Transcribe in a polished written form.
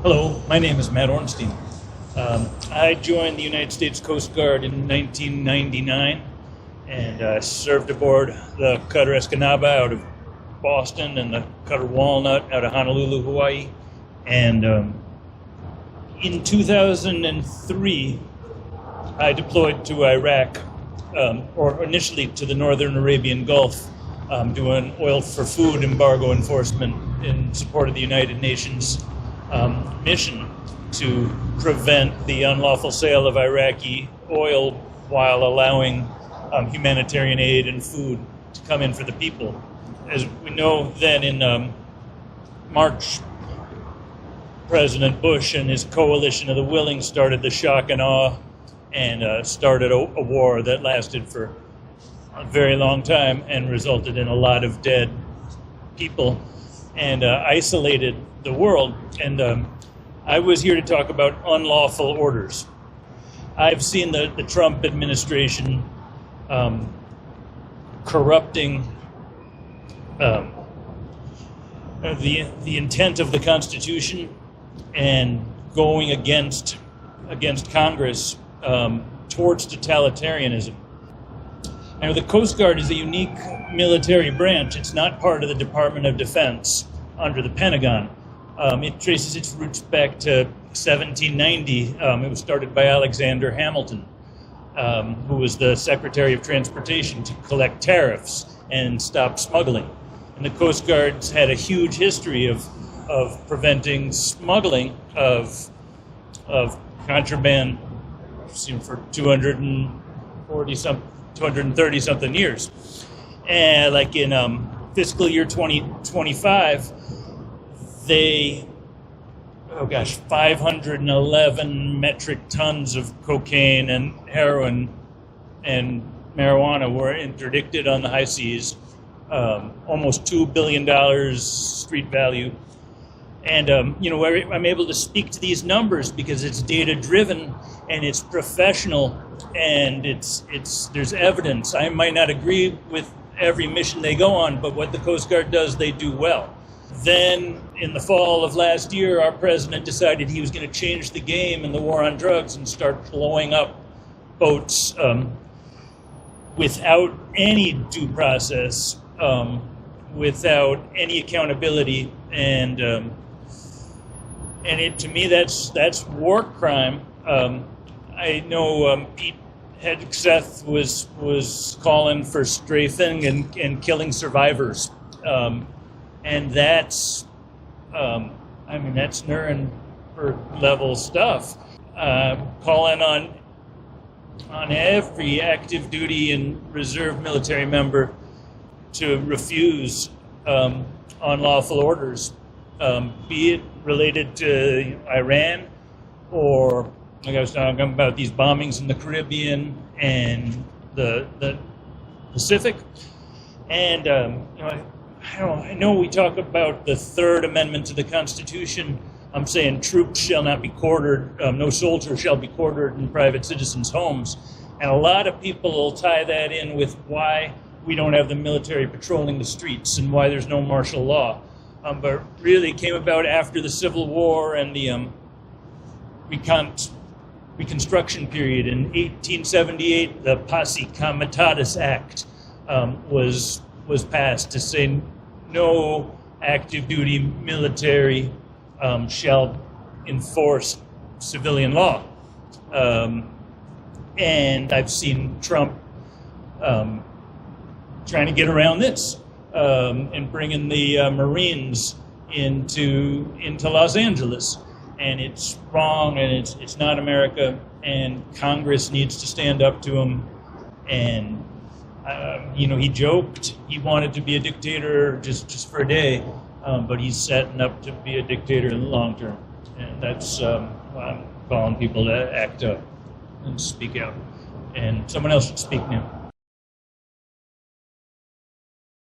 Hello, my name is Matt Ornstein. I joined the United States Coast Guard in 1999 and served aboard the cutter Escanaba out of Boston and the cutter Walnut out of Honolulu, Hawaii. And in 2003, I deployed to Iraq, or initially to the Northern Arabian Gulf, doing oil for food embargo enforcement in support of the United Nations mission to prevent the unlawful sale of Iraqi oil while allowing humanitarian aid and food to come in for the people. As we know, then in March, President Bush and his coalition of the willing started the shock and awe and started a war that lasted for a very long time and resulted in a lot of dead people and isolated the world. And I was here to talk about unlawful orders. I've seen the Trump administration corrupting the intent of the Constitution and going against Congress towards totalitarianism. Now, the Coast Guard is a unique military branch. It's not part of the Department of Defense under the Pentagon. It traces its roots back to 1790. It was started by Alexander Hamilton, who was the Secretary of Transportation, to collect tariffs and stop smuggling. And the Coast Guard's had a huge history of preventing smuggling of contraband for 230 something years. And like in fiscal year 2025, 511 metric tons of cocaine and heroin and marijuana were interdicted on the high seas, almost $2 billion street value. And, I'm able to speak to these numbers because it's data driven and it's professional and there's evidence. I might not agree with every mission they go on, but what the Coast Guard does, they do well. Then in the fall of last year, our president decided he was going to change the game in the war on drugs and start blowing up boats without any due process, without any accountability, and to me that's war crime. I know Pete Hegseth was calling for strafing and killing survivors. And that's Nuremberg-level stuff. Calling on every active duty and reserve military member to refuse unlawful orders, be it related to Iran or, like I was talking about, these bombings in the Caribbean and the Pacific. And I know we talk about the Third Amendment to the Constitution. I'm saying troops shall not be quartered, no soldier shall be quartered in private citizens' homes. And a lot of people will tie that in with why we don't have the military patrolling the streets and why there's no martial law. But really it came about after the Civil War and the Reconstruction period. In 1878, the Posse Comitatus Act was passed to say no active duty military shall enforce civilian law. And I've seen Trump trying to get around this and bringing the Marines into Los Angeles. And it's wrong, and it's not America, and Congress needs to stand up to him. And he joked he wanted to be a dictator just for a day, but he's setting up to be a dictator in the long term. And that's why I'm calling people to act up and speak out. And someone else should speak now.